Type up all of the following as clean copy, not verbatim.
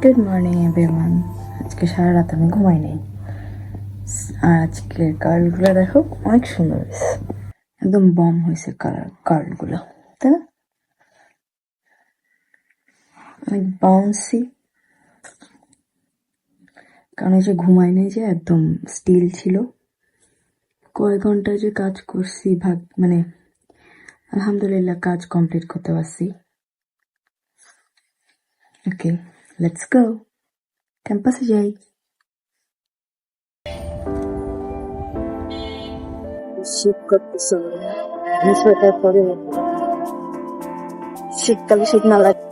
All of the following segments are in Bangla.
Good morning everyone. আজকে সারা রাত আমি ঘুমাই নেই, আর আজকের কার্লগুলো দেখো অনেক সুন্দর হয়েছে, একদম বম হয়েছে কার্লগুলো, তাই না? অনেক বাউন্সি, কারণ এই যে ঘুমাই নেই, যে একদম স্টিল ছিল। কয়েক ঘন্টা যে কাজ করছি, মানে আলহামদুলিল্লাহ কাজ কমপ্লিট করতে পারছি। ওকে, লেটস গো, ক্যাম্পাসে যাই। শীত করতেছে, সোয়েটার পরে শীতকালে শীত না লাগে।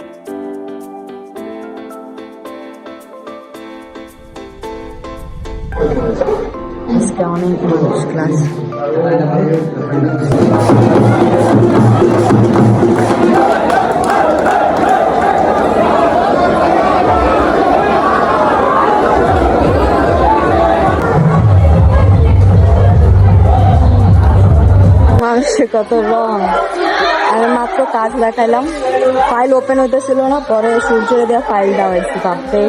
আজকে অনেক মানুষ ক্লাস। মানুষের কত রং। আমি মাত্র কাজ দেখাইলাম, ফাইল ওপেন হইতেছিল না, পরে সূর্য দেওয়া ফাইল দেওয়া হয়েছে। ভাবতে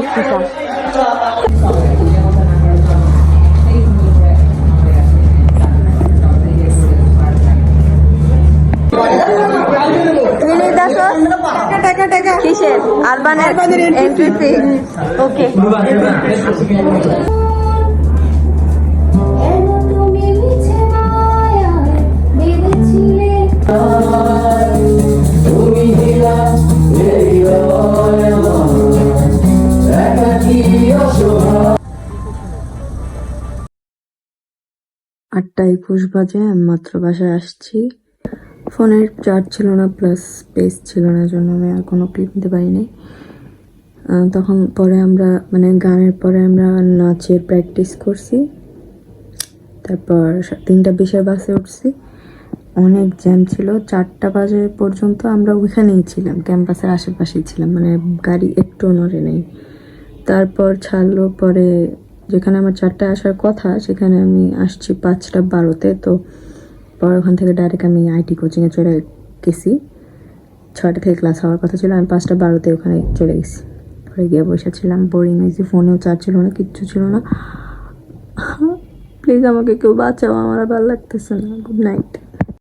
কিসের আরবানের এন্ট্রি ফি? ওকে, আটটা 21 বাজে। আমি মাত্র বাসায় আসছি। ফোনের চার্জ ছিল না, প্লাস স্পেস ছিল না, জন্য আমি আর কোনো ক্লিপ নিতে পারিনি। তখন পরে আমরা মানে গানের পরে আমরা নাচের প্র্যাকটিস করছি। তারপর 3:20 বাসে উঠছি। অনেক জ্যাম ছিল, 4টা বাজে পর্যন্ত আমরা ওইখানেই ছিলাম, ক্যাম্পাসের আশেপাশেই ছিলাম, মানে গাড়ি একটু নড়ে নেই। তারপর ছাড়লো, পরে যেখানে আমার 4টায় আসার কথা সেখানে আমি আসছি 5:12-তে। তো পর ওখান থেকে ডাইরেক্ট আমি আইটি কোচিংয়ে চলে গেছি। 6টা থেকে ক্লাস হওয়ার কথা ছিল, আমি 5:12-তে ওখানে চলে গেছি। পরে গিয়ে বসেছিলাম, বোরিং হয়েছি, ফোনেও চার্জ ছিল না, কিচ্ছু ছিল না। প্লিজ আমাকে কেউ বাঁচাও, আমার আর ভালো লাগতেছে না। Good night.